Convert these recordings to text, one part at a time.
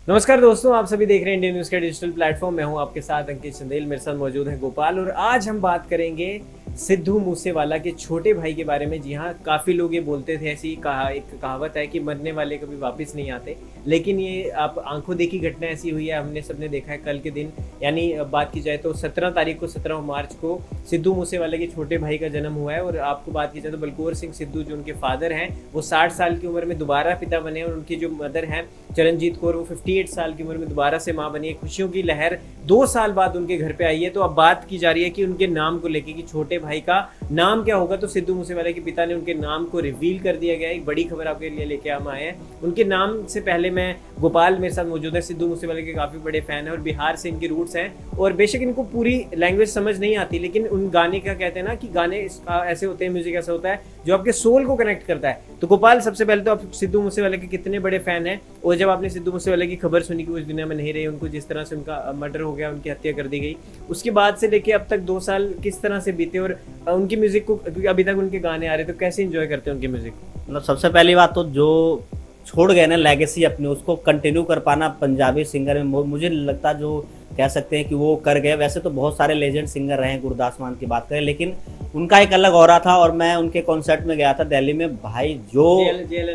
नमस्कार दोस्तों, आप सभी देख रहे हैं इंडियन न्यूज़ का डिजिटल प्लेटफॉर्म। मैं हूं आपके साथ अंकित चंदेल, मेरे साथ मौजूद है गोपाल। और आज हम बात करेंगे सिद्धू मूसेवाला के छोटे भाई के बारे में। जी हाँ, काफ़ी लोग ये बोलते थे, ऐसी एक कहावत है कि मरने वाले कभी वापस नहीं आते। लेकिन ये आप आंखों देखी घटना ऐसी हुई है, हमने सबने देखा है। कल के दिन यानी बात की जाए तो 17 तारीख को, 17 मार्च को सिद्धू मूसेवाला के छोटे भाई का जन्म हुआ है। और आपको बात की जाए तो बलकौर सिंह सिद्धू जो उनके फादर हैं, वो 60 साल की उम्र में दोबारा पिता बने। और उनकी जो मदर हैं चरणजीत कौर, वो 58 साल की उम्र में दोबारा से मां बनी है। खुशियों की लहर 2 साल बाद उनके घर पे आई है। तो अब बात की जा रही है कि उनके नाम को लेके कि छोटे भाई का नाम क्या होगा। तो सिद्धू मूसेवाला के पिता ने उनके नाम को रिवील कर दिया गया है। एक बड़ी खबर आपके लिए लेके हम आए हैं। उनके नाम से पहले मैं गोपाल मेरे साथ मौजूद है, सिद्धू मूसेवाला के काफी बड़े फैन है और बिहार से इनके रूट्स हैं। और बेशक इनको पूरी लैंग्वेज समझ नहीं आती, लेकिन उन गाने का कहते हैं ना कि गाने ऐसे होते हैं, म्यूजिक ऐसा होता है जो आपके सोल को कनेक्ट करता है। तो गोपाल, सबसे पहले तो आप सिद्धू मूसेवाला के कितने बड़े फैन हैं, और जब आपने सिद्धू मूसेवाला की खबर सुनी कि वो इस दुनिया में नहीं रहे, उनको जिस तरह से उनका मर्डर हो गया, उनकी हत्या कर दी गई, उसके बाद से लेके अब तक 2 साल किस तरह से बीते, और उनकी म्यूजिक को, क्योंकि अभी तक उनके गाने आ रहे, तो कैसे एंजॉय करते हैं उनकी म्यूजिक को? मतलब सबसे पहली बात तो जो छोड़ गए ना लेगेसी अपनी, उसको कंटिन्यू कर पाना पंजाबी सिंगर में मुझे लगता जो कह सकते हैं कि वो कर गए। वैसे तो बहुत सारे लेजेंड सिंगर रहे हैं, गुरदास मान की बात करें, लेकिन उनका एक अलग ऑरा था। और मैं उनके कॉन्सर्ट में गया था दिल्ली में, भाई जो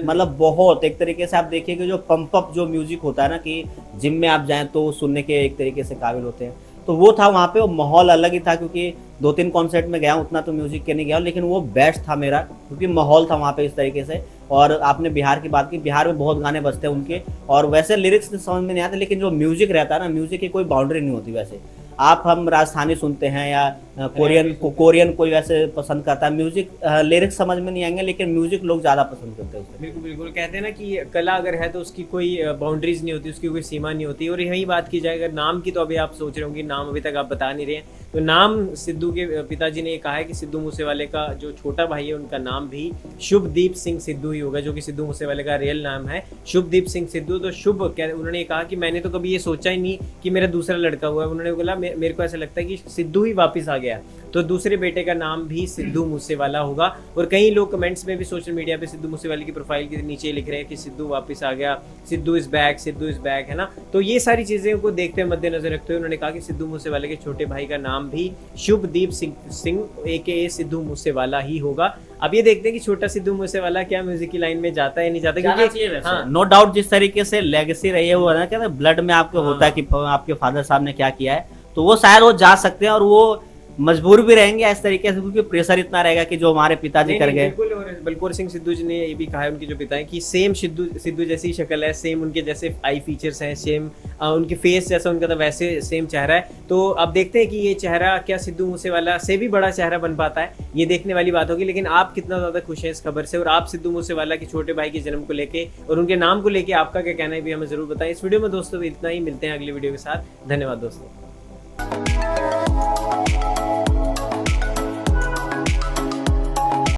मतलब बहुत एक तरीके से आप देखिए कि जो पंप अप जो म्यूजिक होता है ना, कि जिम में आप जाएं तो सुनने के एक तरीके से काबिल होते हैं, तो वो था वहाँ पे। वो माहौल अलग ही था, क्योंकि 2-3 कॉन्सर्ट में गया, उतना तो म्यूजिक के नहीं गया, लेकिन वो बेस्ट था मेरा, क्योंकि माहौल था वहाँ पे इस तरीके से। और आपने बिहार की बात की, बिहार में बहुत गाने बजते हैं उनके, और वैसे लिरिक्स समझ में नहीं आते, लेकिन जो म्यूजिक रहता है ना, म्यूजिक की कोई बाउंड्री नहीं होती। वैसे हम राजस्थानी सुनते हैं या कोरियन कोई वैसे पसंद करता है म्यूजिक, लिरिक्स समझ में नहीं आएंगे, लेकिन म्यूजिक लोग ज्यादा पसंद करते हैं उससे। बिल्कुल बिल्कुल, कहते हैं ना कि कला अगर है तो उसकी कोई बाउंड्रीज नहीं होती, उसकी कोई सीमा नहीं होती। और यही बात की जाए अगर नाम की, तो अभी आप सोच रहे होंगे नाम अभी तक आप बता नहीं रहे हैं। तो नाम सिद्धू के पिताजी ने ये कहा है कि सिद्धू मूसेवाले का जो छोटा भाई है, उनका नाम भी शुभदीप सिंह सिद्धू ही होगा, जो कि सिद्धू मूसेवाले का रियल नाम है, शुभदीप सिंह सिद्धू। तो शुभ उन्होंने कहा कि मैंने तो कभी ये सोचा ही नहीं कि मेरा दूसरा लड़का हुआ है। उन्होंने बोला मेरे को ऐसा लगता है कि सिद्धू ही वापस आ गया, तो दूसरे बेटे का नाम भी सिद्धू मूसेवाला होगा। और कई लोग कमेंट्स में भी सोशल मीडिया पे सिद्धू मूसेवाले की प्रोफाइल के नीचे लिख रहे हैं कि सिद्धू वापस आ गया, Sidhu is back, Sidhu is back, है ना। तो ये सारी चीजें को देखते हुए, मद्देनजर रखते हुए, उन्होंने कहा कि सिद्धू मूसेवाले के छोटे भाई का नाम भी शुभदीप सिंह AKA सिद्धू मूसेवाला ही होगा। अब ये देखते हैं कि छोटा सिद्धू मूसेवाला क्या म्यूजिक की लाइन में जाता है या नहीं जाता, क्योंकि नो डाउट जिस तरीके से लेगेसी रही है वो ना, क्या ब्लड में आपको होता है कि आपके फादर साहब ने क्या किया है, तो वो शायद वो जा सकते हैं, और वो मजबूर भी रहेंगे इस तरीके से, क्योंकि प्रेशर इतना रहेगा कि जो हमारे पिताजी कर गए। बिल्कुल। और बलकौर सिंह सिद्धू जी ने ये भी कहा है, उनके जो पिता है, कि सेम सिद्धू जैसी शक्ल है, सेम उनके जैसे आई फीचर्स हैं, सेम उनके फेस जैसा उनका, तो वैसे सेम चेहरा है। तो अब देखते हैं कि ये चेहरा क्या सिद्धू मूसेवाला से भी बड़ा चेहरा बन पाता है, ये देखने वाली बात होगी। लेकिन आप कितना ज्यादा खुश हैं इस खबर से, और आप सिद्धू मूसेवाला के छोटे भाई के जन्म को लेके और उनके नाम को लेके आपका क्या कहना है भी हमें जरूर बताएं। इस वीडियो में दोस्तों इतना ही, मिलते हैं अगली वीडियो के साथ। धन्यवाद दोस्तों।